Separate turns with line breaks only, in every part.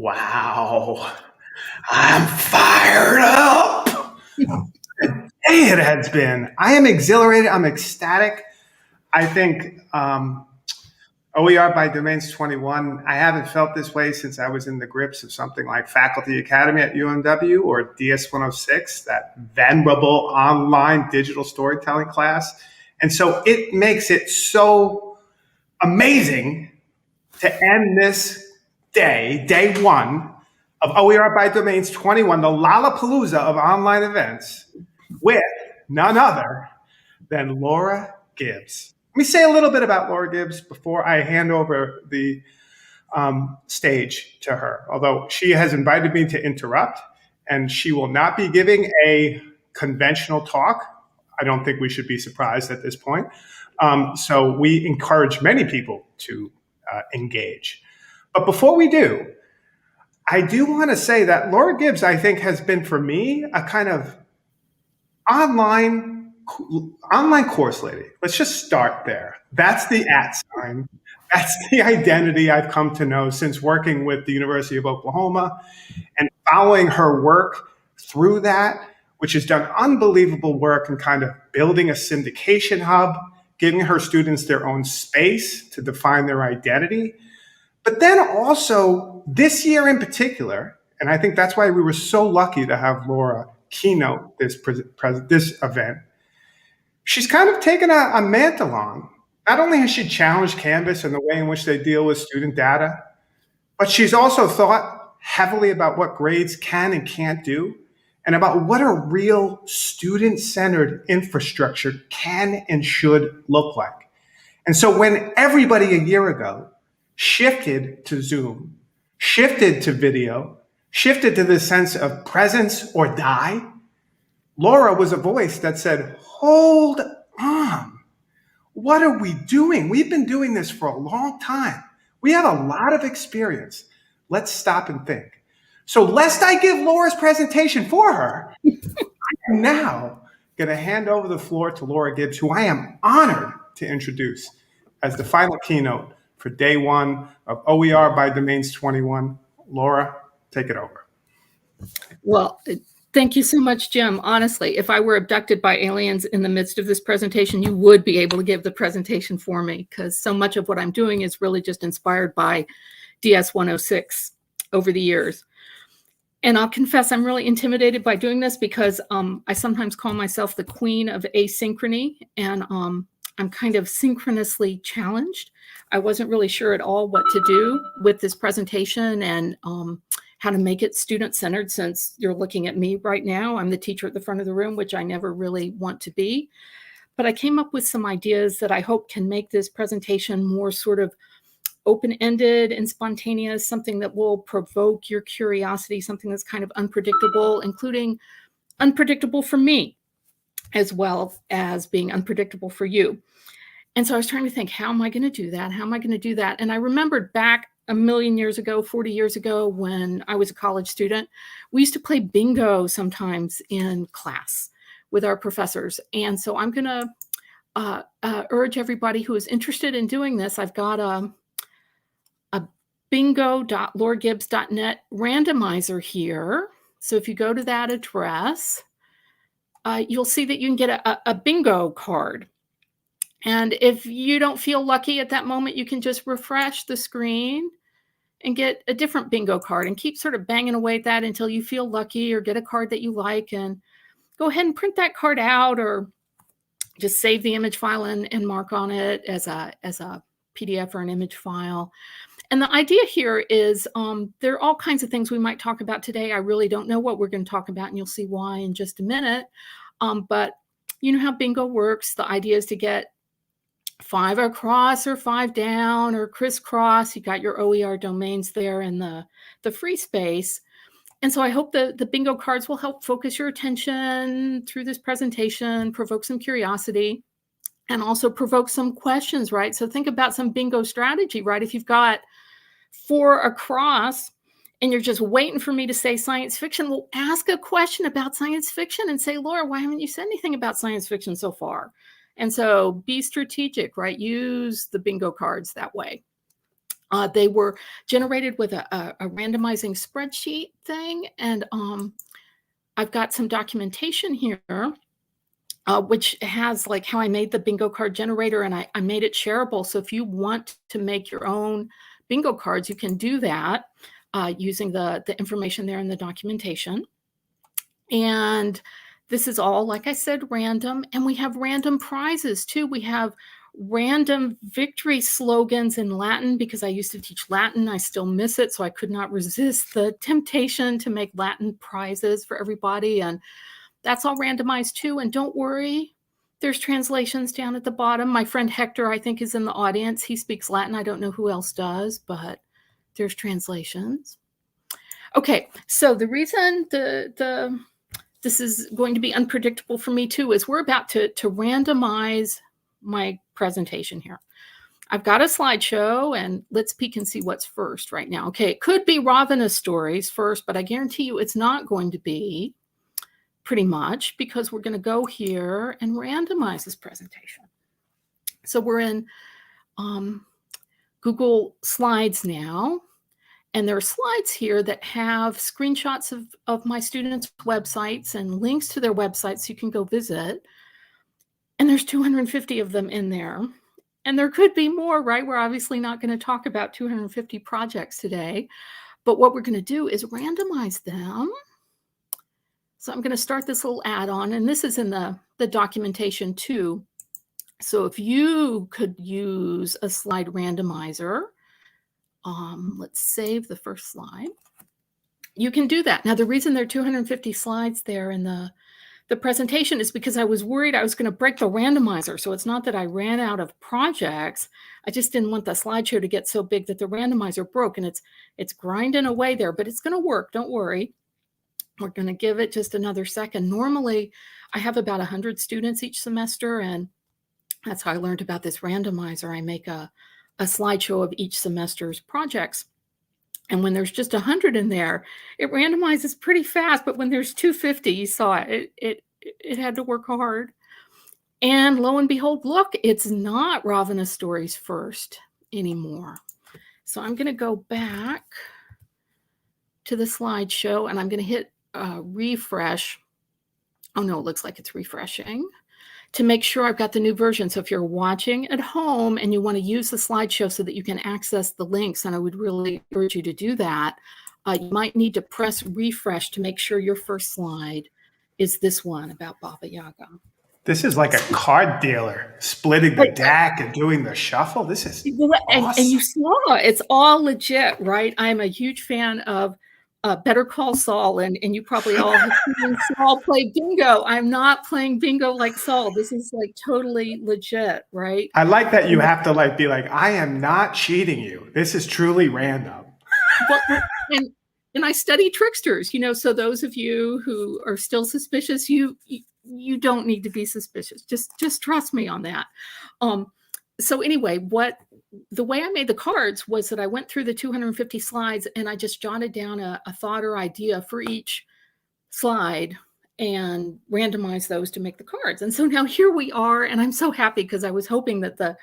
Wow. I'm fired up. Hey, it has been. I am exhilarated. I'm ecstatic. I think OER by Domains 21, I haven't felt this way since I was in the grips of something like Faculty Academy at UMW or DS 106, that venerable online digital storytelling class. And so it makes it so amazing to end this day one of OER by Domains 21, the Lollapalooza of online events, with none other than Laura Gibbs. Let me say a little bit about Laura Gibbs before I hand over the stage to her, although she has invited me to interrupt, and she will not be giving a conventional talk. I don't think we should be surprised at this point. So we encourage many people to engage. But before we do, I do want to say that Laura Gibbs, I think, has been for me a kind of online course lady. Let's just start there. That's the @sign. That's the identity I've come to know since working with the University of Oklahoma and following her work through that, which has done unbelievable work in kind of building a syndication hub, giving her students their own space to define their identity. But then also this year in particular, and I think that's why we were so lucky to have Laura keynote this event, she's kind of taken a mantle on. Not only has she challenged Canvas and the way in which they deal with student data, but she's also thought heavily about what grades can and can't do, and about what a real student-centered infrastructure can and should look like. And so when everybody a year ago shifted to Zoom, shifted to video, shifted to the sense of presence or die, Laura was a voice that said, hold on. What are we doing? We've been doing this for a long time. We have a lot of experience. Let's stop and think. So lest I give Laura's presentation for her, I am now going to hand over the floor to Laura Gibbs, who I am honored to introduce as the final keynote for day one of OER by Domains 21. Laura, take it over.
Well, thank you so much, Jim. Honestly, if I were abducted by aliens in the midst of this presentation, you would be able to give the presentation for me, because so much of what I'm doing is really just inspired by DS 106 over the years. And I'll confess, I'm really intimidated by doing this because I sometimes call myself the queen of asynchrony, and I'm kind of synchronously challenged. I wasn't really sure at all what to do with this presentation and how to make it student-centered, since you're looking at me right now. I'm the teacher at the front of the room, which I never really want to be. But I came up with some ideas that I hope can make this presentation more sort of open-ended and spontaneous, something that will provoke your curiosity, something that's kind of unpredictable, including unpredictable for me, as well as being unpredictable for you. And so I was trying to think, how am I going to do that? How am I going to do that? And I remembered back a million years ago, 40 years ago, when I was a college student, we used to play bingo sometimes in class with our professors. And so I'm going to urge everybody who is interested in doing this. I've got a bingo.lauragibbs.net randomizer here. So if you go to that address, you'll see that you can get a bingo card. And if you don't feel lucky at that moment, you can just refresh the screen and get a different bingo card and keep sort of banging away at that until you feel lucky or get a card that you like, and go ahead and print that card out, or just save the image file and mark on it as a PDF or an image file. And the idea here is there are all kinds of things we might talk about today. I really don't know what we're going to talk about, and you'll see why in just a minute. But you know how bingo works. The idea is to get 5 across or 5 down or crisscross. You got your OER domains there in the free space. And so I hope the bingo cards will help focus your attention through this presentation, provoke some curiosity, and also provoke some questions, right? So think about some bingo strategy, right? If you've got 4 across and you're just waiting for me to say science fiction, well, ask a question about science fiction and say, Laura, why haven't you said anything about science fiction so far? And so be strategic, right? Use the bingo cards that way. They were generated with a randomizing spreadsheet thing, and I've got some documentation here, which has like how I made the bingo card generator, and I made it shareable. So if you want to make your own bingo cards, you can do that using the information there in the documentation. And this is all, like I said, random. And we have random prizes too. We have random victory slogans in Latin, because I used to teach Latin. I still miss it, so I could not resist the temptation to make Latin prizes for everybody. And that's all randomized too. And don't worry, there's translations down at the bottom. My friend Hector, I think, is in the audience. He speaks Latin. I don't know who else does, but there's translations. Okay, so the reason this is going to be unpredictable for me too is we're about to randomize my presentation here. I've got a slideshow, and let's peek and see what's first right now. Okay, it could be Ravana stories first, but I guarantee you it's not going to be, pretty much, because we're going to go here and randomize this presentation. So we're in Google Slides now. And there are slides here that have screenshots of my students' websites and links to their websites so you can go visit. And there's 250 of them in there. And there could be more, right? We're obviously not going to talk about 250 projects today. But what we're going to do is randomize them. So I'm going to start this little add-on. And this is in the documentation too. So if you could use a slide randomizer, let's save the first slide. You can do that. Now, the reason there are 250 slides there in the presentation is because I was worried I was going to break the randomizer. So it's not that I ran out of projects. I just didn't want the slideshow to get so big that the randomizer broke, and it's grinding away there, but it's going to work. Don't worry. We're going to give it just another second. Normally, I have about 100 students each semester, and that's how I learned about this randomizer. I make a slideshow of each semester's projects. And when there's just 100 in there, it randomizes pretty fast. But when there's 250, you saw it, it had to work hard. And lo and behold, look, it's not Ravana stories first anymore. So I'm going to go back to the slideshow, and I'm going to hit refresh. Oh no, it looks like it's refreshing, to make sure I've got the new version. So if you're watching at home and you want to use the slideshow so that you can access the links, and I would really urge you to do that, you might need to press refresh to make sure your first slide is this one about Baba Yaga.
This is like a card dealer splitting the deck and doing the shuffle. This is awesome.
And you saw, it's all legit, right? I'm a huge fan of Better Call Saul, and you probably all have seen Saul play bingo. I'm not playing bingo like Saul. This is like totally legit, right?
I like that you have to like be like, I am not cheating you. This is truly random.
Well, and I study tricksters, so those of you who are still suspicious, you don't need to be suspicious. Just trust me on that. So anyway, the way I made the cards was that I went through the 250 slides, and I just jotted down a thought or idea for each slide and randomized those to make the cards. And so now here we are, and I'm so happy because I was hoping that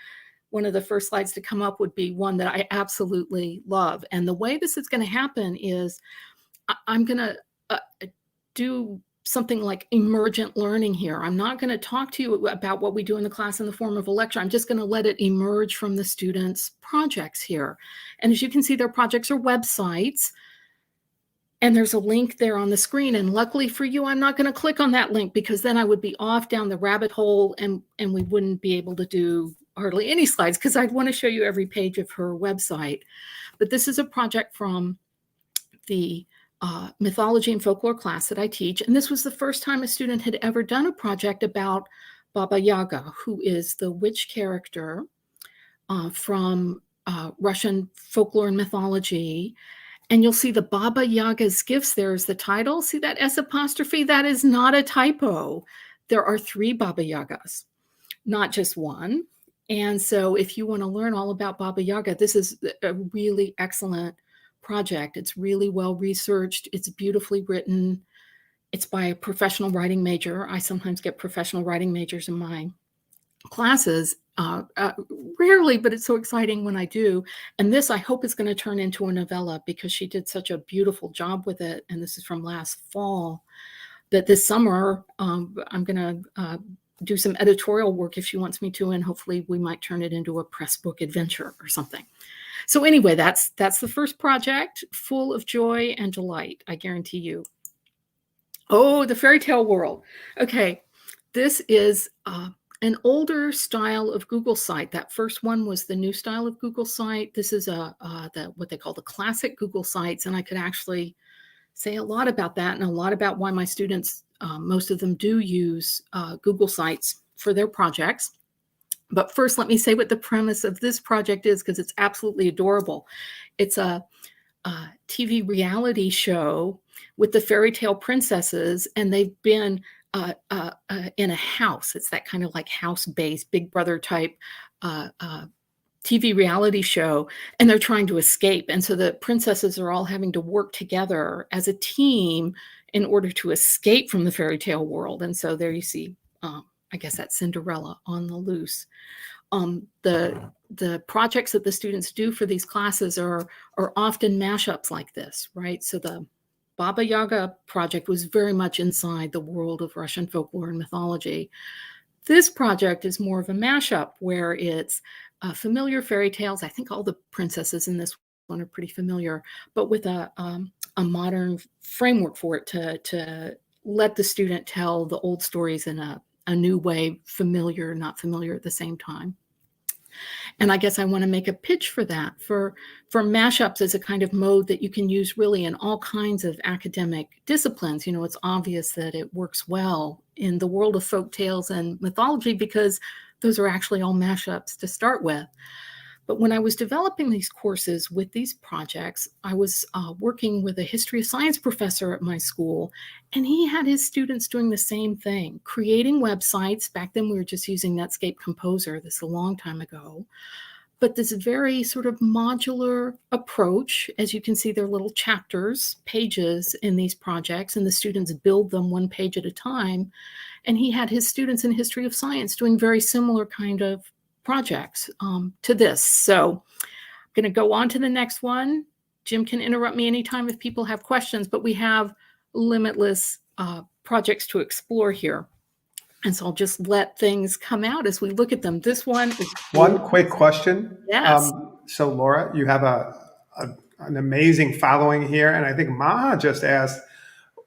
one of the first slides to come up would be one that I absolutely love. And the way this is going to happen is I'm going to do something like emergent learning here. I'm not going to talk to you about what we do in the class in the form of a lecture. I'm just going to let it emerge from the students' projects here. And as you can see, their projects are websites, and there's a link there on the screen. And luckily for you, I'm not going to click on that link, because then I would be off down the rabbit hole, and we wouldn't be able to do hardly any slides, because I'd want to show you every page of her website. But this is a project from the mythology and folklore class that I teach. And this was the first time a student had ever done a project about Baba Yaga, who is the witch character from Russian folklore and mythology. And you'll see the Baba Yaga's gifts. There's the title. See that S apostrophe? That is not a typo. There are 3 Baba Yagas, not just one. And so if you want to learn all about Baba Yaga, this is a really excellent project. It's really well researched. It's beautifully written. It's by a professional writing major. I sometimes get professional writing majors in my classes. rarely, but it's so exciting when I do. And this, I hope, is going to turn into a novella because she did such a beautiful job with it. And this is from last fall, that this summer I'm going to do some editorial work if she wants me to, and hopefully we might turn it into a press book adventure or something. So anyway, that's the first project, full of joy and delight, I guarantee you. Oh, the fairy tale world. Okay, this is an older style of Google site. That first one was the new style of Google site. This is what they call the classic Google sites, and I could actually say a lot about that and a lot about why my students, most of them do use Google Sites for their projects. But first, let me say what the premise of this project is, because it's absolutely adorable. It's a TV reality show with the fairy tale princesses, and they've been in a house. It's that kind of like house-based Big Brother type TV reality show, and they're trying to escape. And so the princesses are all having to work together as a team in order to escape from the fairy tale world. And so there you see, I guess that's Cinderella on the loose. The projects that the students do for these classes are often mashups like this, right? So the Baba Yaga project was very much inside the world of Russian folklore and mythology. This project is more of a mashup where it's familiar fairy tales. I think all the princesses in this one are pretty familiar, but with a modern framework for it to let the student tell the old stories in a new way, familiar, not familiar at the same time. And I guess I want to make a pitch for that, for mashups as a kind of mode that you can use really in all kinds of academic disciplines. You know, it's obvious that it works well in the world of folk tales and mythology because those are actually all mashups to start with. But when I was developing these courses with these projects, I was working with a history of science professor at my school, and he had his students doing the same thing, creating websites. Back then we were just using Netscape Composer, this a long time ago. But this very sort of modular approach, as you can see, they're little chapters, pages in these projects, and the students build them one page at a time. And he had his students in history of science doing very similar kind of projects to this. So I'm going to go on to the next one. Jim can interrupt me anytime if people have questions, but we have limitless projects to explore here. And so I'll just let things come out as we look at them. This one is
one quick question.
Yes.
So Laura, you have an amazing following here. And I think Maha just asked,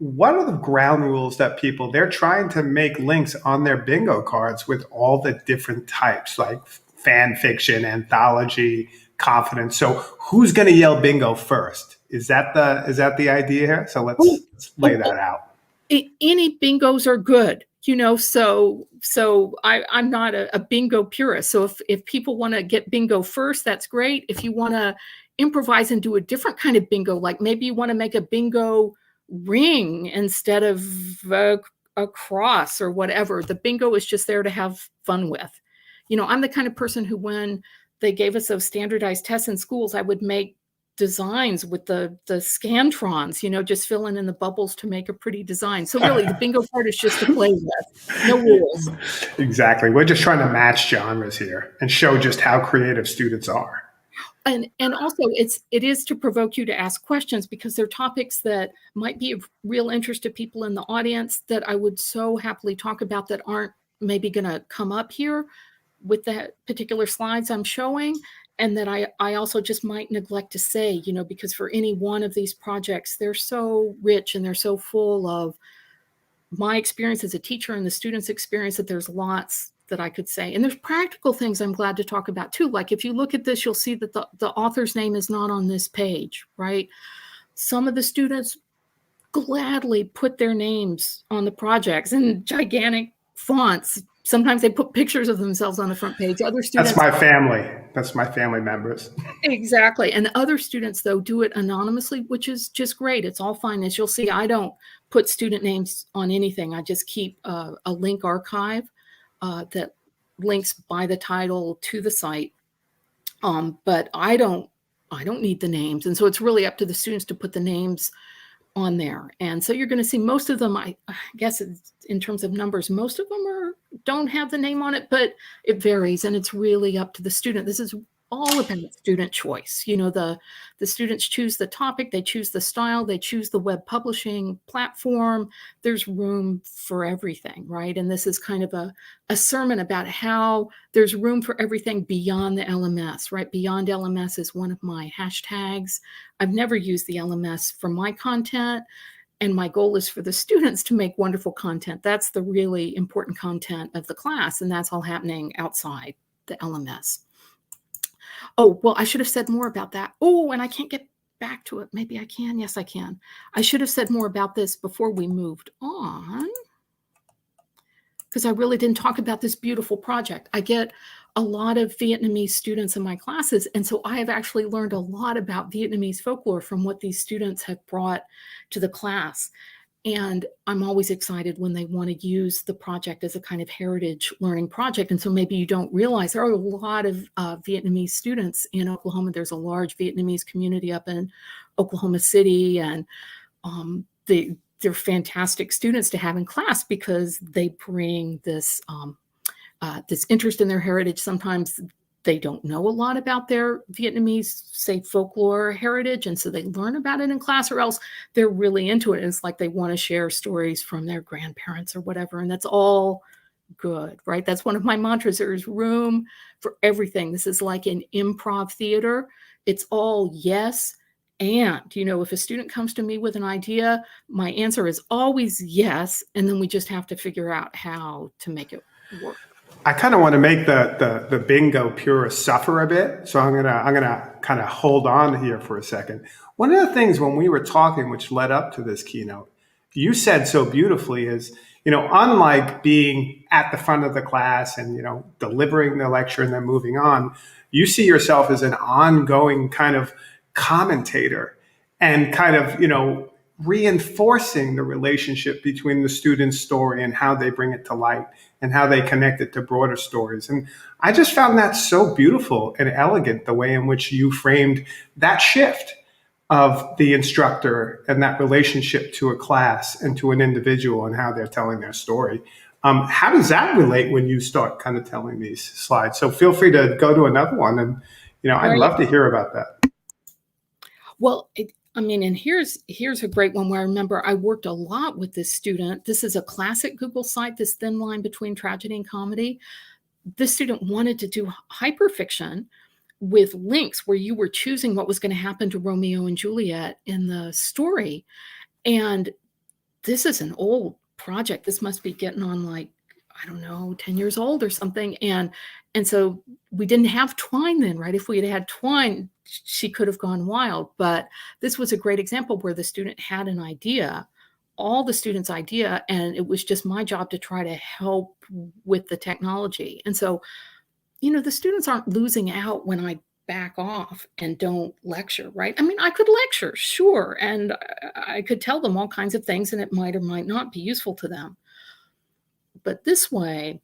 what are the ground rules that they're trying to make links on their bingo cards with all the different types, like fan fiction, anthology, confidence. So who's going to yell bingo first? Is that the idea here? So let's lay that out.
Any bingos are good, you know, so I'm not a bingo purist. So if people want to get bingo first, that's great. If you want to improvise and do a different kind of bingo, like maybe you want to make a bingo ring instead of a cross or whatever. The bingo is just there to have fun with. You know, I'm the kind of person who, when they gave us those standardized tests in schools, I would make designs with the scantrons, you know, just filling in the bubbles to make a pretty design. So really the bingo part is just to play with, no rules.
Exactly. We're just trying to match genres here and show just how creative students are.
And also it is to provoke you to ask questions, because they're topics that might be of real interest to people in the audience that I would so happily talk about that aren't maybe going to come up here with the particular slides I'm showing, and that I also just might neglect to say, you know, because for any one of these projects, they're so rich and they're so full of my experience as a teacher and the students' experience that there's lots that I could say. And there's practical things I'm glad to talk about too. Like if you look at this, you'll see that the author's name is not on this page, right? Some of the students gladly put their names on the projects in gigantic fonts. Sometimes they put pictures of themselves on the front page. Other students—
That's my family. That's my family members.
Exactly. And other students, though, do it anonymously, which is just great. It's all fine. As you'll see, I don't put student names on anything. I just keep a link archive that links by the title to the site. But I don't need the names. And so it's really up to the students to put the names on there. And so you're going to see most of them, I guess in terms of numbers, most of them are don't have the name on it, but it varies, and it's really up to the student. This is all about student choice. You know, the students choose the topic, they choose the style, they choose the web publishing platform. There's room for everything, right? And this is kind of a sermon about how there's room for everything beyond the LMS, right? Beyond LMS is one of my hashtags. I've never used the LMS for my content, and my goal is for the students to make wonderful content. That's the really important content of the class, and that's all happening outside the LMS. Oh, well, I should have said more about that. Oh, and I can't get back to it. Maybe I can. Yes, I can. I should have said more about this before we moved on, because I really didn't talk about this beautiful project. I get a lot of Vietnamese students in my classes, and so I have actually learned a lot about Vietnamese folklore from what these students have brought to the class. And I'm always excited when they want to use the project as a kind of heritage learning project. And so maybe you don't realize there are a lot of Vietnamese students in Oklahoma. There's a large Vietnamese community up in Oklahoma City, and they're fantastic students to have in class because they bring this this interest in their heritage. Sometimes they don't know a lot about their Vietnamese, say, folklore heritage, and so they learn about it in class, or else they're really into it. And it's like they want to share stories from their grandparents or whatever, and that's all good, right? That's one of my mantras. There's room for everything. This is like an improv theater. It's all yes. And, you know, if a student comes to me with an idea, my answer is always yes. And then we just have to figure out how to make it work.
I kind of want to make the bingo purist suffer a bit, so I'm gonna kind of hold on here for a second. One of the things when we were talking, which led up to this keynote, you said so beautifully is, you know, unlike being at the front of the class and, you know, delivering the lecture and then moving on, you see yourself as an ongoing kind of commentator and kind of, you know, reinforcing the relationship between the student's story and how they bring it to light and how they connect it to broader stories. And I just found that so beautiful and elegant, the way in which you framed that shift of the instructor and that relationship to a class and to an individual and how they're telling their story. How does that relate when you start kind of telling these slides? So feel free to go to another one, and, you know, I'd love to hear about that.
Well, I mean, and here's a great one where I remember I worked a lot with this student. This is a classic Google site, this thin line between tragedy and comedy. This student wanted to do hyperfiction with links where you were choosing what was going to happen to Romeo and Juliet in the story. And this is an old project. This must be getting on, like, I don't know, 10 years old or something. And so we didn't have twine then, right? If we had had twine, she could have gone wild. But this was a great example where the student had an idea, all the students' idea, and it was just my job to try to help with the technology. And so, you know, the students aren't losing out when I back off and don't lecture, right? I mean, I could lecture, sure, and I could tell them all kinds of things, and it might or might not be useful to them. But this way,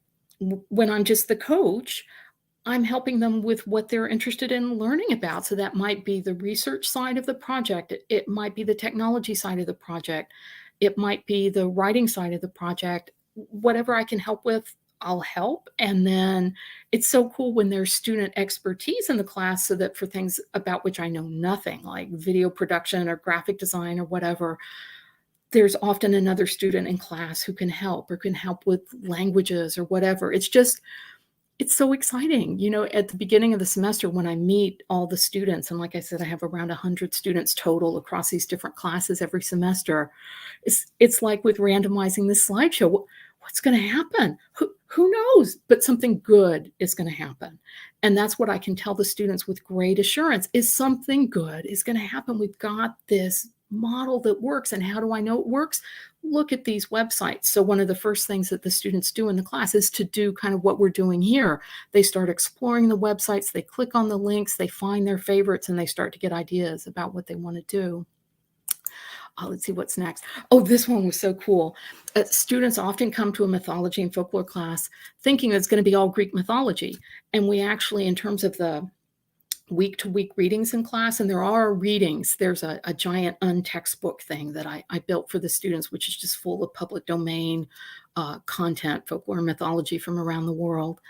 when I'm just the coach, I'm helping them with what they're interested in learning about. So that might be the research side of the project. It might be the technology side of the project. It might be the writing side of the project. Whatever I can help with, I'll help. And then it's so cool when there's student expertise in the class, so that for things about which I know nothing, like video production or graphic design or whatever, there's often another student in class who can help, or can help with languages or whatever. It's so exciting. You know, at the beginning of the semester when I meet all the students, and like I said, I have around 100 students total across these different classes every semester. It's like with randomizing this slideshow, what's going to happen? Who knows? But something good is going to happen. And that's what I can tell the students with great assurance, is something good is going to happen. We've got this model that works. And how do I know it works? Look at these websites. So one of the first things that the students do in the class is to do kind of what we're doing here. They start exploring the websites, they click on the links, they find their favorites, and they start to get ideas about what they want to do. Let's see what's next. Oh, this one was so cool. Students often come to a mythology and folklore class thinking it's going to be all Greek mythology. And we actually, in terms of the week-to-week readings in class, and there are readings. There's a giant untextbook thing that I built for the students, which is just full of public domain content, folklore and mythology from around the world.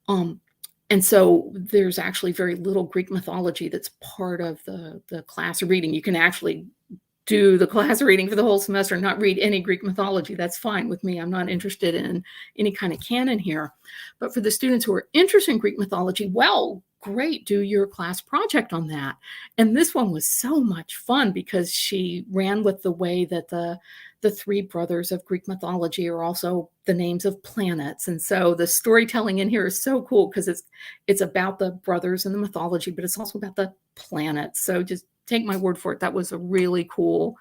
And so there's actually very little Greek mythology that's part of the class reading. You can actually do the class reading for the whole semester and not read any Greek mythology. That's fine with me. I'm not interested in any kind of canon here. But for the students who are interested in Greek mythology, well, great, do your class project on that. And this one was so much fun because she ran with the way that the three brothers of Greek mythology are also the names of planets. And so the storytelling in here is so cool because it's about the brothers and the mythology, but it's also about the planets. So just take my word for it. That was a really cool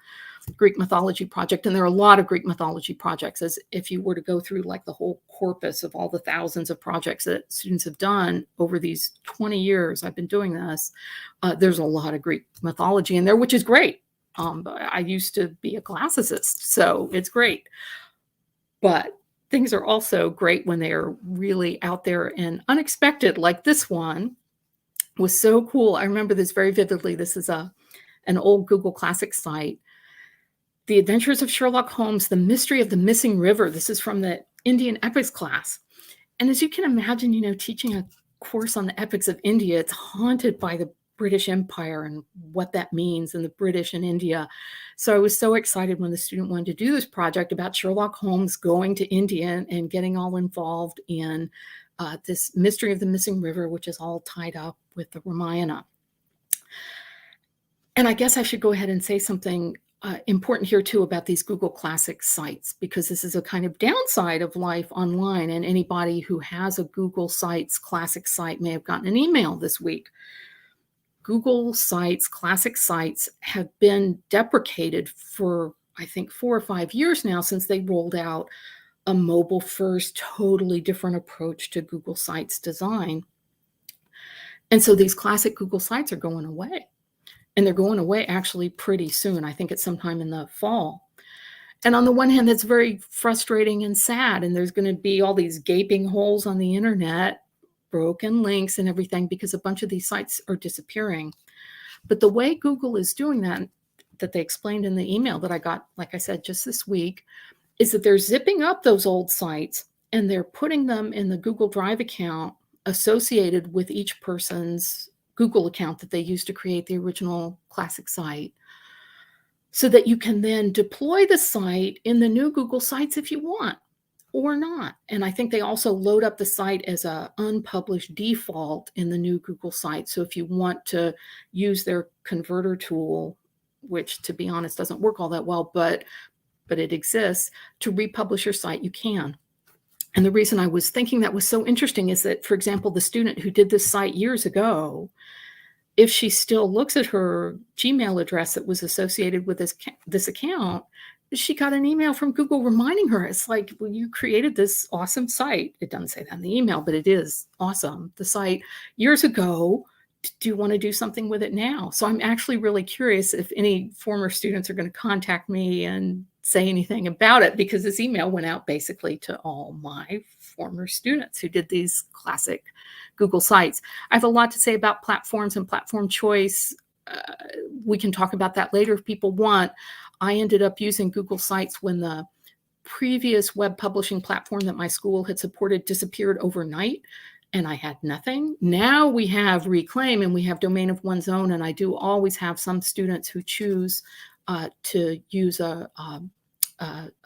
Greek mythology project. And there are a lot of Greek mythology projects, as if you were to go through like the whole corpus of all the thousands of projects that students have done over these 20 years I've been doing this. There's a lot of Greek mythology in there, which is great. I used to be a classicist, so it's great. But things are also great when they're really out there and unexpected, like this one was so cool. I remember this very vividly. This is an old Google Classic site. The Adventures of Sherlock Holmes, The Mystery of the Missing River. This is from the Indian Epics class. And as you can imagine, teaching a course on the epics of India, it's haunted by the British Empire and what that means, and the British in India. So I was so excited when the student wanted to do this project about Sherlock Holmes going to India and getting all involved in this mystery of the missing river, which is all tied up with the Ramayana. And I guess I should go ahead and say something important here too about these Google Classic sites, because this is a kind of downside of life online. And anybody who has a Google Sites Classic site may have gotten an email this week. Google Sites, Classic sites have been deprecated for, I think, 4 or 5 years now since they rolled out a mobile first, totally different approach to Google Sites design. And so these classic Google sites are going away. And they're going away actually pretty soon. I think it's sometime in the fall. And on the one hand, that's very frustrating and sad. And there's going to be all these gaping holes on the internet, broken links and everything, because a bunch of these sites are disappearing. But the way Google is doing that they explained in the email that I got, like I said, just this week, is that they're zipping up those old sites and they're putting them in the Google Drive account associated with each person's Google account that they used to create the original classic site, so that you can then deploy the site in the new Google Sites if you want or not. And I think they also load up the site as an unpublished default in the new Google Site. So if you want to use their converter tool, which to be honest doesn't work all that well, but it exists, to republish your site, you can. And the reason I was thinking that was so interesting is that, for example, the student who did this site years ago, if she still looks at her Gmail address that was associated with this account, she got an email from Google reminding her. It's like, well, you created this awesome site. It doesn't say that in the email, but it is awesome. The site years ago. Do you want to do something with it now? So I'm actually really curious if any former students are going to contact me and say anything about it, because this email went out basically to all my former students who did these classic Google sites. I have a lot to say about platforms and platform choice. We can talk about that later if people want. I ended up using Google Sites when the previous web publishing platform that my school had supported disappeared overnight, and I had nothing. Now we have Reclaim and we have Domain of One's Own, and I do always have some students who choose to use a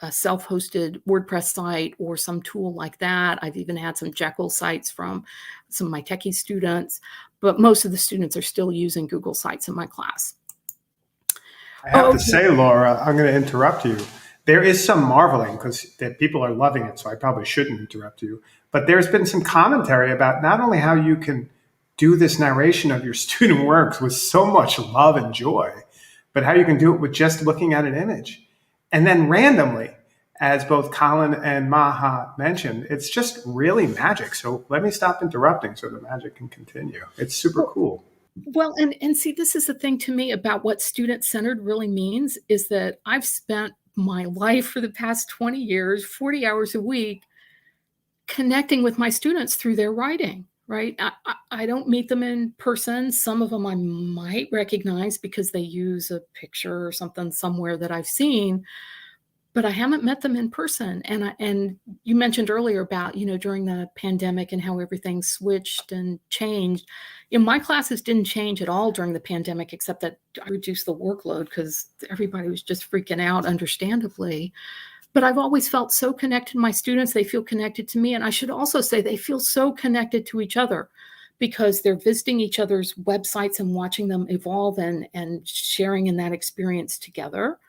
self-hosted WordPress site or some tool like that. I've even had some Jekyll sites from some of my techie students, but most of the students are still using Google Sites in my class.
I have to say, Laura, I'm going to interrupt you. There is some marveling because people are loving it, so I probably shouldn't interrupt you. But there's been some commentary about not only how you can do this narration of your student works with so much love and joy, but how you can do it with just looking at an image. And then randomly, as both Colin and Maha mentioned, it's just really magic. So let me stop interrupting so the magic can continue. It's super cool.
Well, and see, this is the thing to me about what student-centered really means, is that I've spent my life for the past 20 years, 40 hours a week, connecting with my students through their writing. right? I don't meet them in person. Some of them I might recognize because they use a picture or something somewhere that I've seen, but I haven't met them in person. And you mentioned earlier about, during the pandemic and how everything switched and changed. My classes didn't change at all during the pandemic, except that I reduced the workload because everybody was just freaking out, understandably. But I've always felt so connected to my students. They feel connected to me. And I should also say they feel so connected to each other because they're visiting each other's websites and watching them evolve and sharing in that experience together,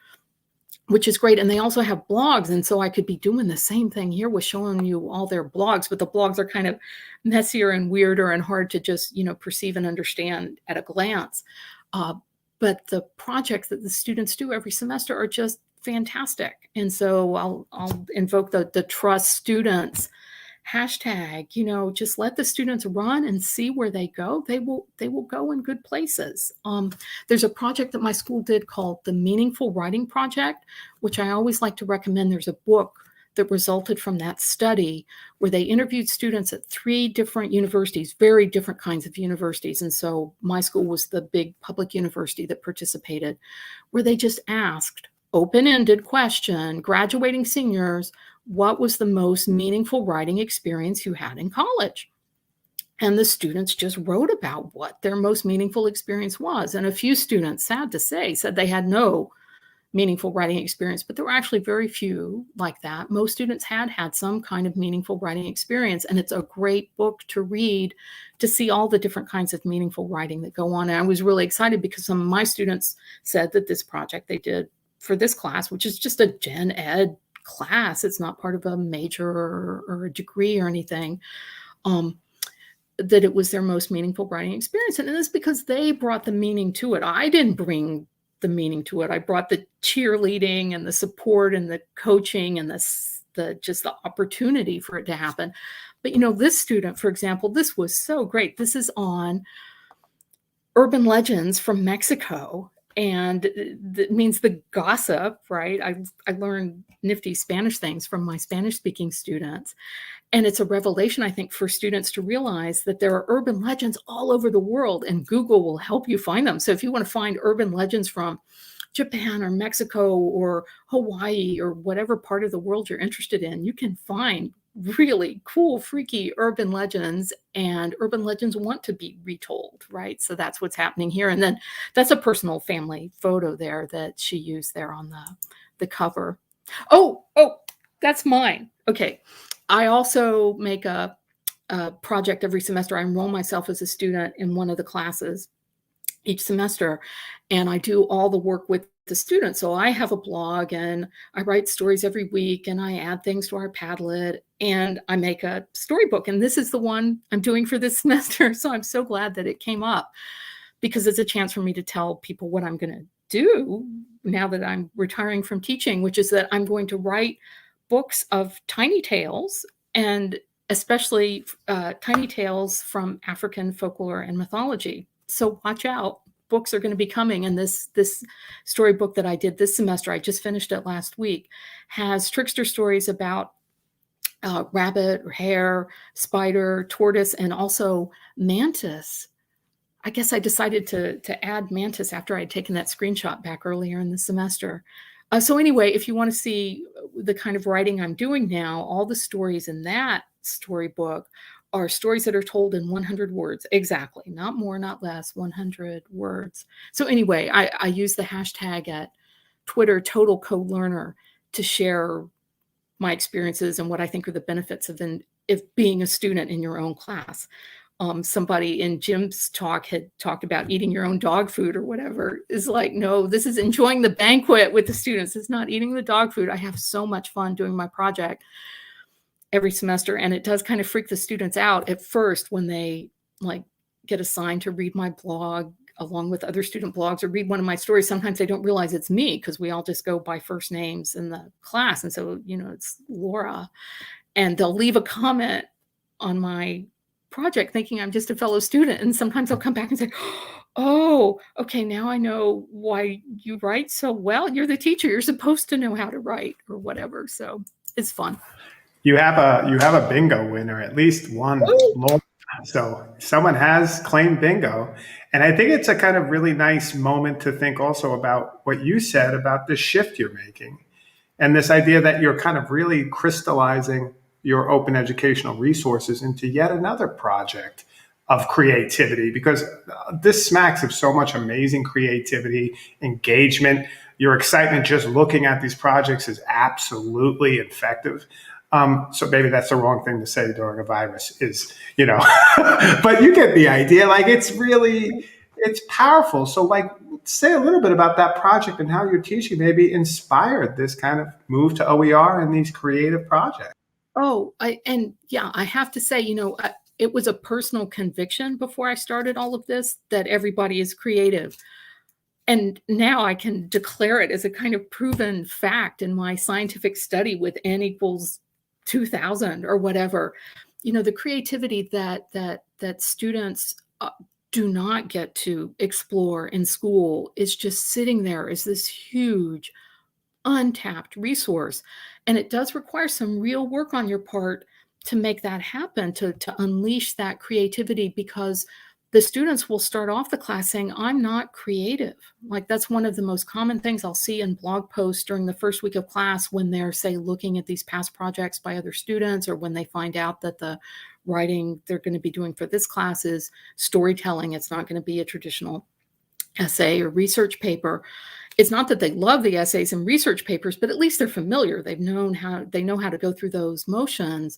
which is great. And they also have blogs. And so I could be doing the same thing here with showing you all their blogs, but the blogs are kind of messier and weirder and hard to just, perceive and understand at a glance. But the projects that the students do every semester are just fantastic. And so I'll invoke the trust students hashtag, just let the students run and see where they go. They will go in good places. There's a project that my school did called the Meaningful Writing Project, which I always like to recommend. There's a book that resulted from that study where they interviewed students at 3 different universities, very different kinds of universities. And so my school was the big public university that participated, where they just asked open-ended question, graduating seniors, what was the most meaningful writing experience you had in college? And the students just wrote about what their most meaningful experience was. And a few students, sad to say, said they had no meaningful writing experience, but there were actually very few like that. Most students had some kind of meaningful writing experience. And it's a great book to read to see all the different kinds of meaningful writing that go on. And I was really excited because some of my students said that this project they did for this class, which is just a gen ed class, it's not part of a major or a degree or anything, that it was their most meaningful writing experience. And it is because they brought the meaning to it. I didn't bring the meaning to it. I brought the cheerleading and the support and the coaching and the just the opportunity for it to happen. But this student, for example, this was so great. This is on urban legends from Mexico. And that means the gossip, right? I learned nifty Spanish things from my Spanish-speaking students. And it's a revelation, I think, for students to realize that there are urban legends all over the world, and Google will help you find them. So if you want to find urban legends from Japan or Mexico or Hawaii or whatever part of the world you're interested in, you can find really cool, freaky urban legends, and urban legends want to be retold, right? So that's what's happening here. And then that's a personal family photo there that she used there on the cover. Oh, that's mine. Okay. I also make a project every semester. I enroll myself as a student in one of the classes each semester, and I do all the work with the students. So I have a blog and I write stories every week and I add things to our Padlet and I make a storybook. And this is the one I'm doing for this semester. So I'm so glad that it came up because it's a chance for me to tell people what I'm going to do now that I'm retiring from teaching, which is that I'm going to write books of tiny tales, and especially tiny tales from African folklore and mythology. So watch out. Books are going to be coming, and this storybook that I did this semester, I just finished it last week, has trickster stories about rabbit, or hare, spider, tortoise, and also mantis. I guess I decided to add mantis after I'd taken that screenshot back earlier in the semester. So anyway, if you want to see the kind of writing I'm doing now, all the stories in that storybook are stories that are told in 100 words. Exactly. Not more, not less, 100 words. So anyway, I use the hashtag at Twitter, Total Co-Learner, to share my experiences and what I think are the benefits of being a student in your own class. Somebody in Jim's talk had talked about eating your own dog food or whatever. Is like, no, this is enjoying the banquet with the students. It's not eating the dog food. I have so much fun doing my project every semester, and it does kind of freak the students out at first when they get assigned to read my blog along with other student blogs or read one of my stories. Sometimes they don't realize it's me because we all just go by first names in the class, and so it's Laura, and they'll leave a comment on my project thinking I'm just a fellow student, and sometimes they'll come back and say, oh, okay, now I know why you write so well. You're the teacher, you're supposed to know how to write or whatever. So it's fun.
You have a bingo winner, at least one. So someone has claimed bingo. And I think it's a kind of really nice moment to think also about what you said about the shift you're making and this idea that you're kind of really crystallizing your open educational resources into yet another project of creativity, because this smacks of so much amazing creativity, engagement. Your excitement just looking at these projects is absolutely effective. So maybe that's the wrong thing to say during a virus is, but you get the idea. Like it's powerful. So like, say a little bit about that project and how your teaching maybe inspired this kind of move to OER and these creative projects.
Oh, I have to say, it was a personal conviction before I started all of this that everybody is creative. And now I can declare it as a kind of proven fact in my scientific study with N equals 2000 or whatever. The creativity that students do not get to explore in school is just sitting there as this huge untapped resource. And it does require some real work on your part to make that happen, to unleash that creativity, because the students will start off the class saying, I'm not creative. Like, that's one of the most common things I'll see in blog posts during the first week of class when they're, say, looking at these past projects by other students, or when they find out that the writing they're going to be doing for this class is storytelling. It's not going to be a traditional essay or research paper. It's not that they love the essays and research papers, but at least they're familiar. They know how to go through those motions.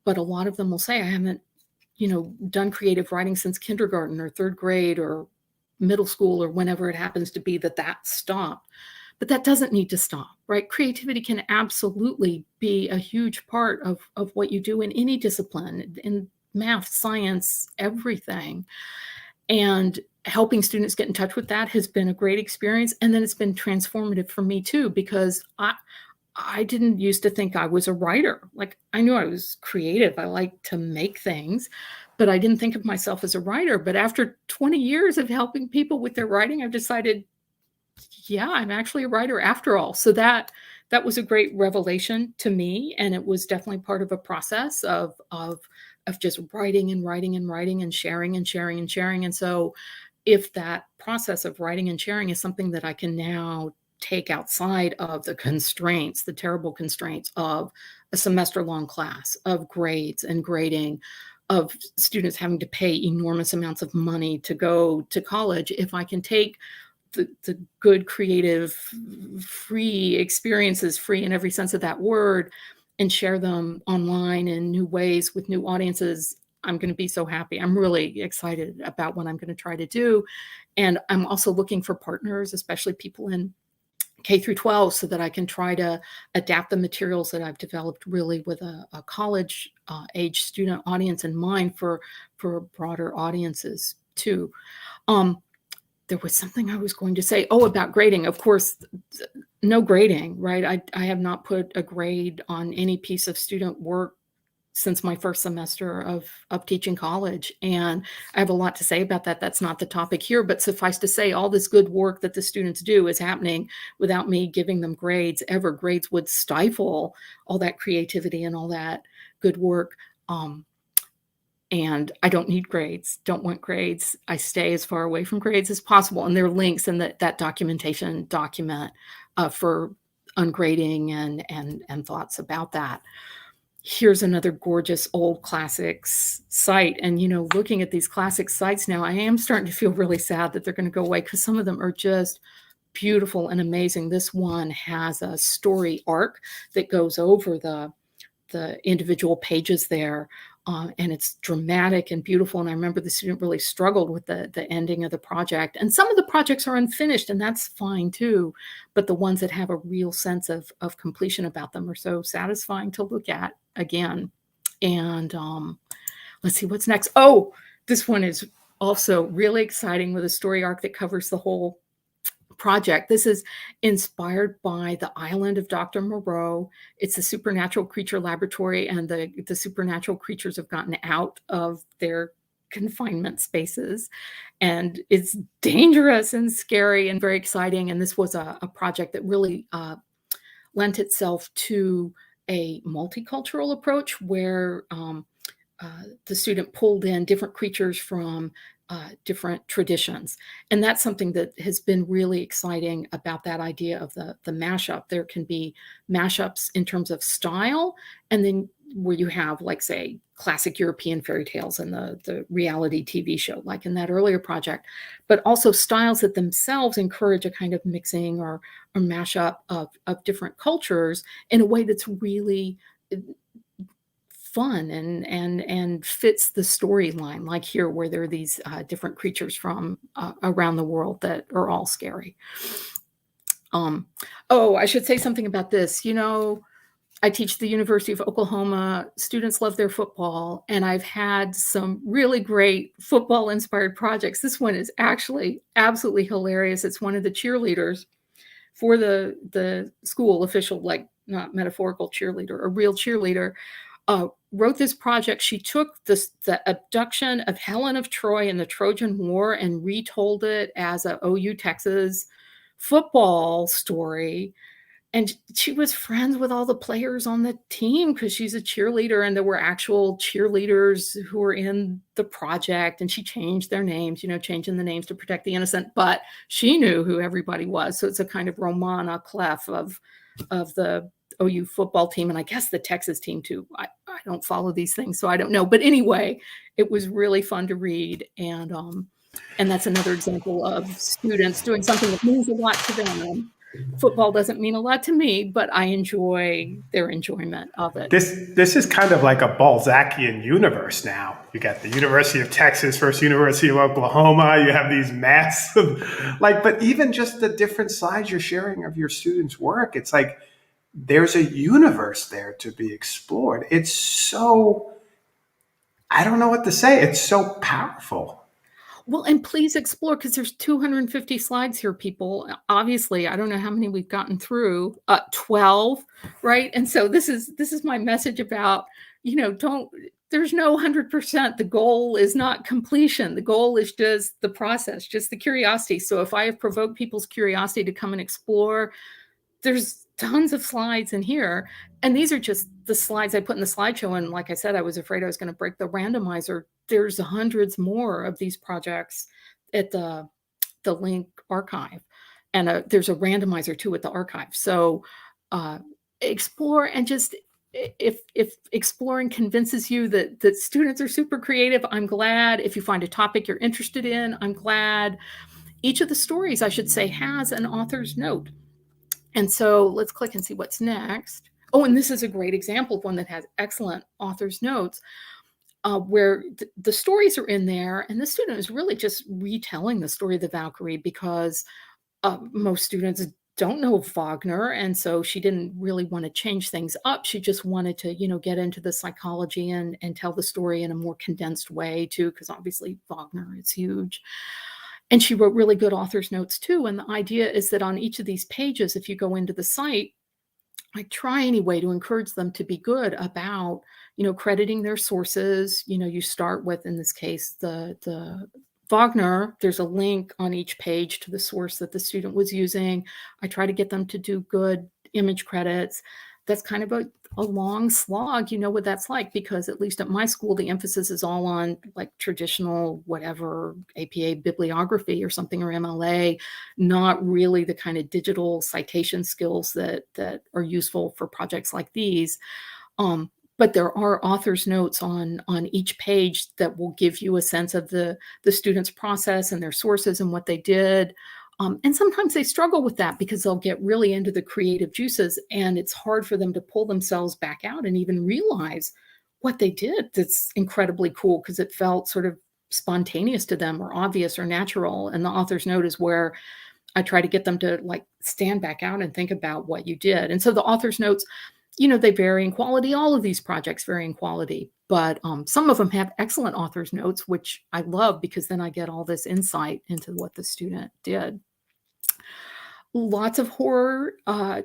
But a lot of them will say, I haven't, done creative writing since kindergarten or third grade or middle school, or whenever it happens to be that stopped. But that doesn't need to stop, right? Creativity can absolutely be a huge part of what you do in any discipline, in math, science, everything. And helping students get in touch with that has been a great experience. And then it's been transformative for me too, because I didn't used to think I was a writer. Like, I knew I was creative. I like to make things, but I didn't think of myself as a writer. But after 20 years of helping people with their writing, I've decided, yeah, I'm actually a writer after all. So that was a great revelation to me. And it was definitely part of a process of just writing and writing and writing and sharing and sharing and sharing. And so if that process of writing and sharing is something that I can now take outside of the constraints, the terrible constraints of a semester-long class, of grades and grading, of students having to pay enormous amounts of money to go to college, if I can take the good, creative, free experiences, free in every sense of that word, and share them online in new ways with new audiences, I'm going to be so happy. I'm really excited about what I'm going to try to do. And I'm also looking for partners, especially people in K through 12, so that I can try to adapt the materials that I've developed really with a college age student audience in mind for broader audiences too. There was something I was going to say. Oh, about grading. Of course, no grading, right? I have not put a grade on any piece of student work since my first semester of teaching college. And I have a lot to say about that. That's not the topic here, but suffice to say, all this good work that the students do is happening without me giving them grades ever. Grades would stifle all that creativity and all that good work. And I don't need grades, don't want grades. I stay as far away from grades as possible. And there are links in that documentation document for ungrading and thoughts about that. Here's another gorgeous old classics site. And, looking at these classic sites now, I am starting to feel really sad that they're going to go away, because some of them are just beautiful and amazing. This one has a story arc that goes over the individual pages there. And it's dramatic and beautiful. And I remember the student really struggled with the ending of the project. And some of the projects are unfinished, and that's fine too. But the ones that have a real sense of completion about them are so satisfying to look at again. And let's see what's next. Oh, this one is also really exciting, with a story arc that covers the whole project. This is inspired by the island of Dr. Moreau. It's a supernatural creature laboratory, and the supernatural creatures have gotten out of their confinement spaces, and it's dangerous and scary and very exciting. And this was a project that really lent itself to a multicultural approach, where the student pulled in different creatures from different traditions. And that's something that has been really exciting about that idea of the mashup. There can be mashups in terms of style, and then where you have, like, say, classic European fairy tales and the reality TV show, like in that earlier project, but also styles that themselves encourage a kind of mixing or mashup of different cultures in a way that's really fun and fits the storyline, like here, where there are these different creatures from around the world that are all scary. Oh, I should say something about this. I teach the University of Oklahoma. Students love their football, and I've had some really great football-inspired projects. This one is actually absolutely hilarious. It's one of the cheerleaders for the school, official, like, not metaphorical cheerleader, a real cheerleader, wrote this project. She took the abduction of Helen of Troy in the Trojan War and retold it as a OU Texas football story. And she was friends with all the players on the team because she's a cheerleader, and there were actual cheerleaders who were in the project, and she changed their names, changing the names to protect the innocent, but she knew who everybody was. So it's a kind of Romana Clef of the OU football team, and I guess the Texas team too. I don't follow these things, so I don't know. But anyway, it was really fun to read, and that's another example of students doing something that means a lot to them. Football doesn't mean a lot to me, but I enjoy their enjoyment of it.
This is kind of like a Balzacian universe now. You got the University of Texas versus University of Oklahoma. You have these massive, but even just the different slides you're sharing of your students' work, it's like there's a universe there to be explored. It's so, I don't know what to say. It's so powerful.
Well, and please explore, because there's 250 slides here, people. Obviously, I don't know how many we've gotten through. 12, right? And so this is my message about, there's no 100%. The goal is not completion. The goal is just the process, just the curiosity. So if I have provoked people's curiosity to come and explore, there's tons of slides in here. And these are just the slides I put in the slideshow. And like I said, I was afraid I was going to break the randomizer. There's hundreds more of these projects at the link archive. And there's a randomizer too at the archive. So explore, and just, if exploring convinces you that students are super creative, I'm glad. If you find a topic you're interested in, I'm glad. Each of the stories, I should say, has an author's note. And so let's click and see what's next. Oh, and this is a great example of one that has excellent author's notes, where the stories are in there, and the student is really just retelling the story of the Valkyrie, because most students don't know Wagner, and so she didn't really want to change things up. She just wanted to, get into the psychology and tell the story in a more condensed way too, because obviously Wagner is huge. And she wrote really good author's notes too. And the idea is that on each of these pages, if you go into the site, I try anyway to encourage them to be good about, crediting their sources. You start with, in this case, the Wagner. There's a link on each page to the source that the student was using. I try to get them to do good image credits. That's kind of a long slog. You know what that's like, because at least at my school, the emphasis is all on like traditional, whatever, APA bibliography or something, or MLA, not really the kind of digital citation skills that are useful for projects like these. But there are author's notes on each page that will give you a sense of the student's process and their sources and what they did. And sometimes they struggle with that because they'll get really into the creative juices, and it's hard for them to pull themselves back out and even realize what they did. That's incredibly cool, because it felt sort of spontaneous to them, or obvious or natural. And the author's note is where I try to get them to stand back out and think about what you did. And so the author's notes, they vary in quality. All of these projects vary in quality, but some of them have excellent author's notes, which I love, because then I get all this insight into what the student did. Lots of horror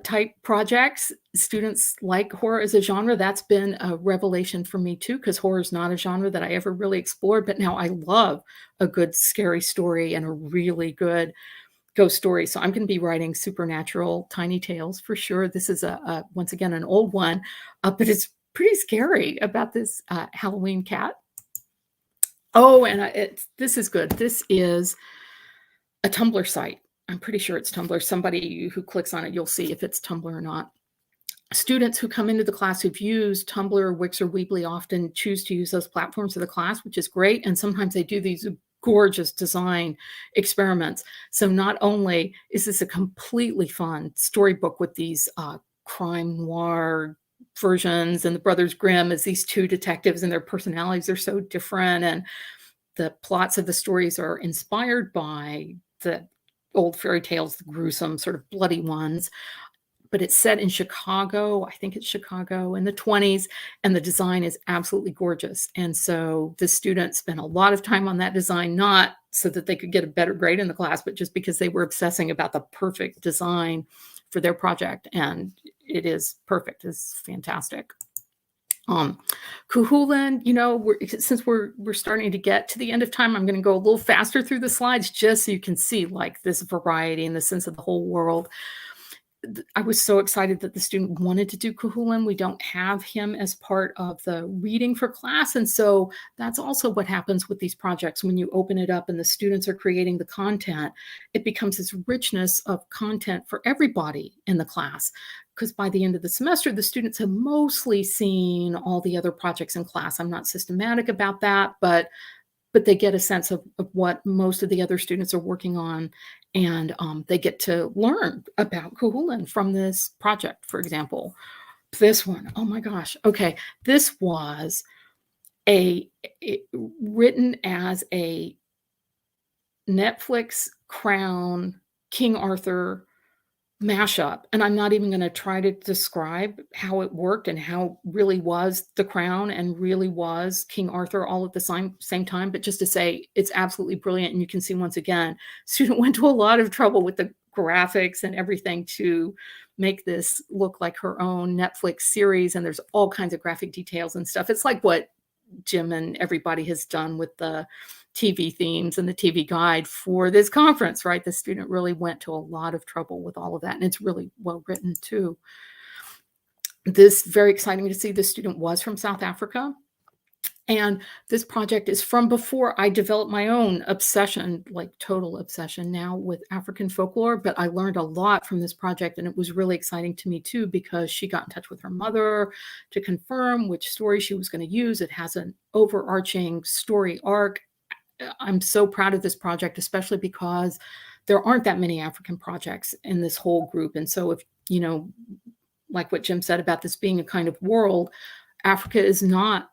type projects. Students like horror as a genre. That's been a revelation for me too, because horror is not a genre that I ever really explored, but now I love a good scary story and a really good ghost story. So I'm going to be writing supernatural tiny tales for sure. This is once again an old one, but it's pretty scary about this Halloween cat. Oh, and this is good. This is a Tumblr site. I'm pretty sure it's Tumblr. Somebody who clicks on it, you'll see if it's Tumblr or not. Students who come into the class who've used Tumblr, Wix, or Weebly often choose to use those platforms for the class, which is great. And sometimes they do these gorgeous design experiments. So not only is this a completely fun storybook with these crime noir versions, and the Brothers Grimm as these two detectives, and their personalities are so different, and the plots of the stories are inspired by the old fairy tales, the gruesome sort of bloody ones. But it's set in Chicago. I think it's Chicago in the 20s, and the design is absolutely gorgeous. And so the students spent a lot of time on that design, not so that they could get a better grade in the class, but just because they were obsessing about the perfect design for their project. And it is perfect. It's fantastic. Chulainn, since we're starting to get to the end of time, I'm going to go a little faster through the slides just so you can see like this variety and the sense of the whole world. I was so excited that the student wanted to do Chulainn. We don't have him as part of the reading for class. And so that's also what happens with these projects. When you open it up and the students are creating the content, it becomes this richness of content for everybody in the class. Because by the end of the semester, the students have mostly seen all the other projects in class. I'm not systematic about that, but they get a sense of what most of the other students are working on. And they get to learn about Chulainn from this project, for example. This one, oh my gosh. Okay, this was written as a Netflix Crown King Arthur mashup. And I'm not even going to try to describe how it worked and how really was the Crown and really was King Arthur all at the same time, but just to say it's absolutely brilliant. And you can see once again, student went to a lot of trouble with the graphics and everything to make this look like her own Netflix series. And there's all kinds of graphic details and stuff. It's like what Jim and everybody has done with the TV themes and the TV guide for this conference, right? The student really went to a lot of trouble with all of that. And it's really well written too. This very exciting to see. The student was from South Africa. And this project is from before I developed my own obsession, like total obsession now with African folklore. But I learned a lot from this project, and it was really exciting to me too, because she got in touch with her mother to confirm which story she was going to use. It has an overarching story arc. I'm so proud of this project, especially because there aren't that many African projects in this whole group. And so if, like what Jim said about this being a kind of world, Africa is not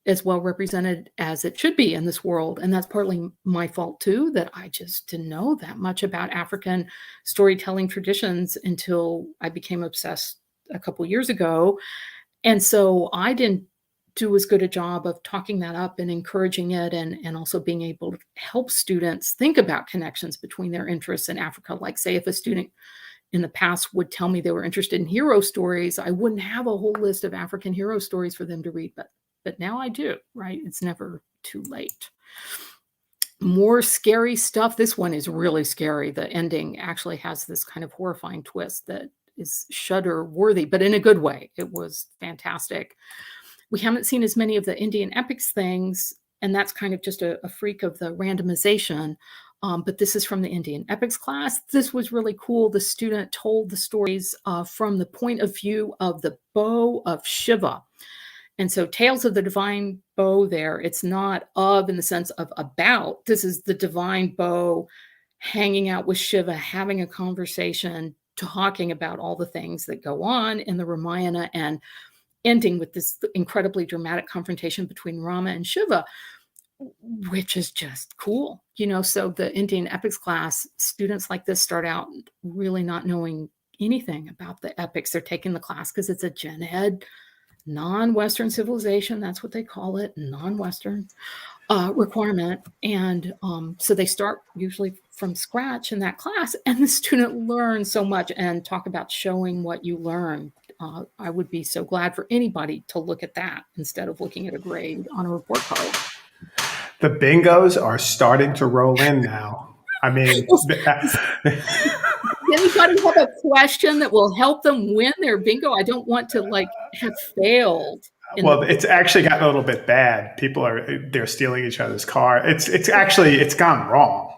as well represented as it should be in this world. And that's partly my fault too, that I just didn't know that much about African storytelling traditions until I became obsessed a couple years ago. And so I didn't do as good a job of talking that up and encouraging it, and also being able to help students think about connections between their interests in Africa. Like say if a student in the past would tell me they were interested in hero stories, I wouldn't have a whole list of African hero stories for them to read, but now I do, right? It's never too late. More scary stuff. This one is really scary. The ending actually has this kind of horrifying twist that is shudder worthy, but in a good way. It was fantastic. We haven't seen as many of the Indian epics things, and that's kind of just a freak of the randomization. But this is from the Indian epics class. This was really cool. The student told the stories from the point of view of the bow of Shiva. And so Tales of the Divine Bow there, it's not of in the sense of about. This is the divine bow hanging out with Shiva, having a conversation, talking about all the things that go on in the Ramayana, and ending with this incredibly dramatic confrontation between Rama and Shiva, which is just cool. So the Indian epics class, students like this start out really not knowing anything about the epics. They're taking the class because it's a gen ed, non-Western civilization. That's what they call it, non-Western requirement. And so they start usually from scratch in that class, and the student learns so much. And talk about showing what you learn. I would be so glad for anybody to look at that instead of looking at a grade on a report card.
The bingos are starting to roll in now. I mean,
anybody have a question that will help them win their bingo? I don't want to have failed.
Well, it's actually gotten a little bit bad. They're stealing each other's car. It's gone wrong.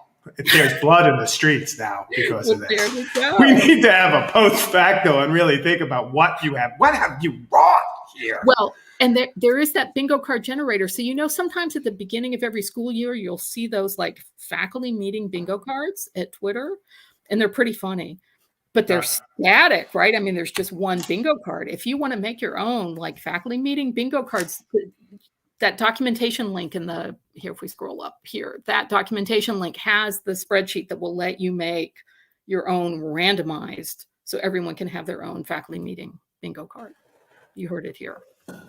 There's blood in the streets now because of this.
There we go.
We need to have a post facto and really think about what have you wrought here?
Well, and there is that bingo card generator. So, sometimes at the beginning of every school year, you'll see those like faculty meeting bingo cards at Twitter, and they're pretty funny. But they're static, right? I mean, there's just one bingo card. If you want to make your own like faculty meeting bingo cards, that documentation link here, if we scroll up here, that documentation link has the spreadsheet that will let you make your own randomized so everyone can have their own faculty meeting bingo card. You heard it here.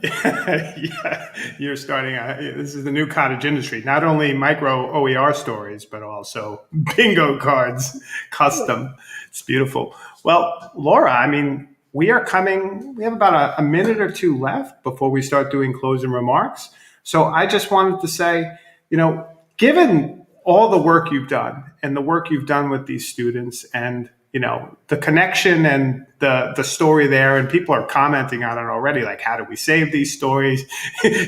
Yeah, you're starting. This is the new cottage industry. Not only micro OER stories, but also bingo cards, custom. It's beautiful. Well, Laura, I mean, we have about a minute or two left before we start doing closing remarks. So I just wanted to say, given all the work you've done and the work you've done with these students and the connection and the story there, and people are commenting on it already, like, how do we save these stories?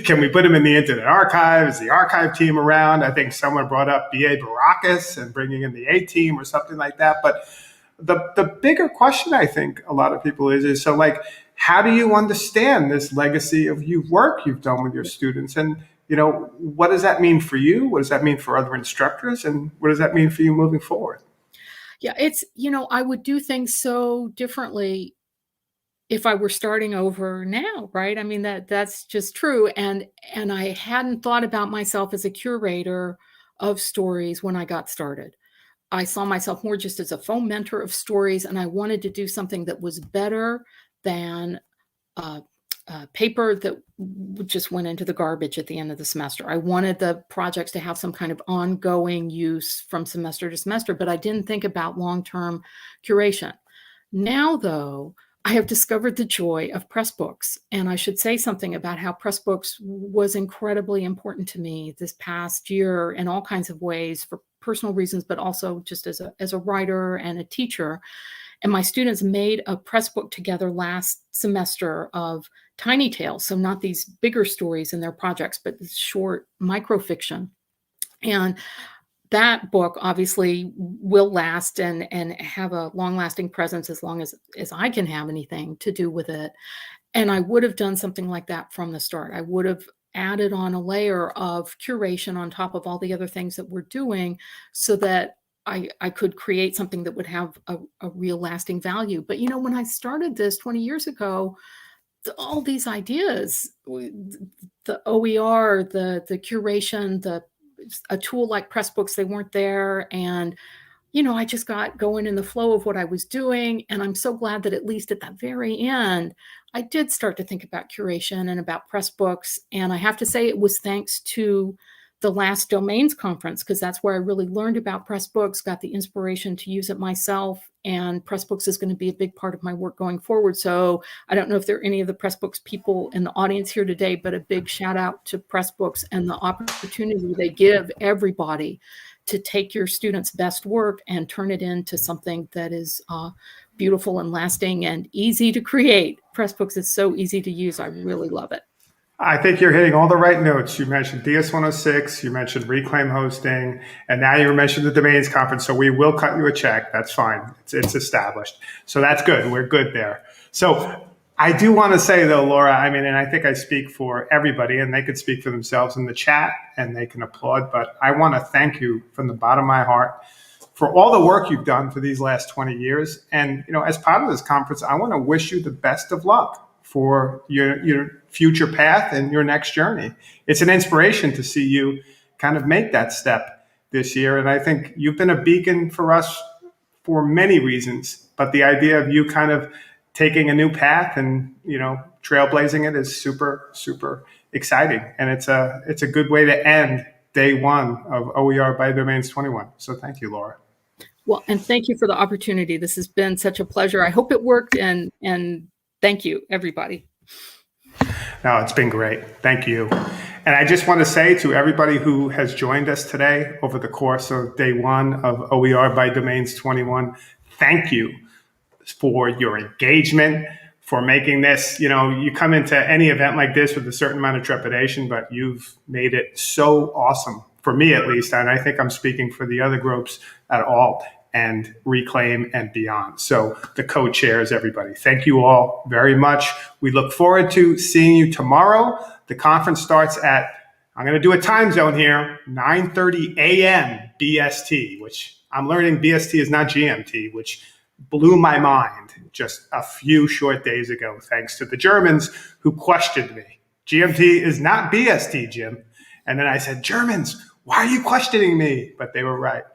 Can we put them in the Internet Archive? Is the archive team around? I think someone brought up B.A. Baracus and bringing in the A team or something like that. But the bigger question, I think a lot of people is so like, how do you understand this legacy of work you've done with your students? And, what does that mean for you? What does that mean for other instructors? And what does that mean for you moving forward?
Yeah, it's, I would do things so differently if I were starting over now, right? I mean, that's just true. And I hadn't thought about myself as a curator of stories when I got started. I saw myself more just as a fomenter of stories, and I wanted to do something that was better than paper that just went into the garbage at the end of the semester. I wanted the projects to have some kind of ongoing use from semester to semester, but I didn't think about long-term curation. Now, though, I have discovered the joy of Pressbooks, and I should say something about how Pressbooks was incredibly important to me this past year in all kinds of ways for personal reasons, but also just as a writer and a teacher. And my students made a Pressbook together last semester of tiny tales. So not these bigger stories in their projects, but short microfiction. And that book obviously will last and have a long-lasting presence as long as I can have anything to do with it. And I would have done something like that from the start. I would have added on a layer of curation on top of all the other things that we're doing so that I could create something that would have a real lasting value. But, when I started this 20 years ago, all these ideas, the OER, the curation, a tool like Pressbooks, they weren't there. And, I just got going in the flow of what I was doing. And I'm so glad that at least at that very end, I did start to think about curation and about Pressbooks. And I have to say it was thanks to the last Domains conference, because that's where I really learned about Pressbooks, got the inspiration to use it myself. And Pressbooks is going to be a big part of my work going forward. So I don't know if there are any of the Pressbooks people in the audience here today, but a big shout out to Pressbooks and the opportunity they give everybody to take your students' best work and turn it into something that is beautiful and lasting and easy to create. Pressbooks is so easy to use. I really love it.
I think you're hitting all the right notes. You mentioned DS106, you mentioned Reclaim Hosting, and now you mentioned the Domains Conference. So we will cut you a check. That's fine. It's established. So that's good. We're good there. So I do want to say, though, Laura, I mean, and I think I speak for everybody, and they could speak for themselves in the chat, and they can applaud. But I want to thank you from the bottom of my heart for all the work you've done for these last 20 years. And, as part of this conference, I want to wish you the best of luck for your future path and your next journey. It's an inspiration to see you kind of make that step this year. And I think you've been a beacon for us for many reasons, but the idea of you kind of taking a new path and, trailblazing it is super, super exciting. And it's a good way to end day one of OER by Domains 21. So thank you, Laura.
Well, and thank you for the opportunity. This has been such a pleasure. I hope it worked, and thank you, everybody.
No, it's been great. Thank you. And I just want to say to everybody who has joined us today over the course of day one of OER by Domains 21, thank you for your engagement, for making this. You come into any event like this with a certain amount of trepidation, but you've made it so awesome, for me at least, and I think I'm speaking for the other groups at all, and Reclaim and beyond. So the co-chairs, everybody, thank you all very much. We look forward to seeing you tomorrow. The conference starts at, I'm going to do a time zone here, 9:30 a.m. BST, which I'm learning BST is not GMT, which blew my mind just a few short days ago, thanks to the Germans who questioned me. GMT is not BST, Jim. And then I said, Germans, why are you questioning me? But they were right.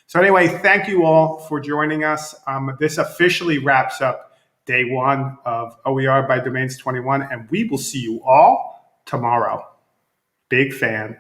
So anyway, thank you all for joining us. This officially wraps up day one of OER by Domains 21, and we will see you all tomorrow. Big fan.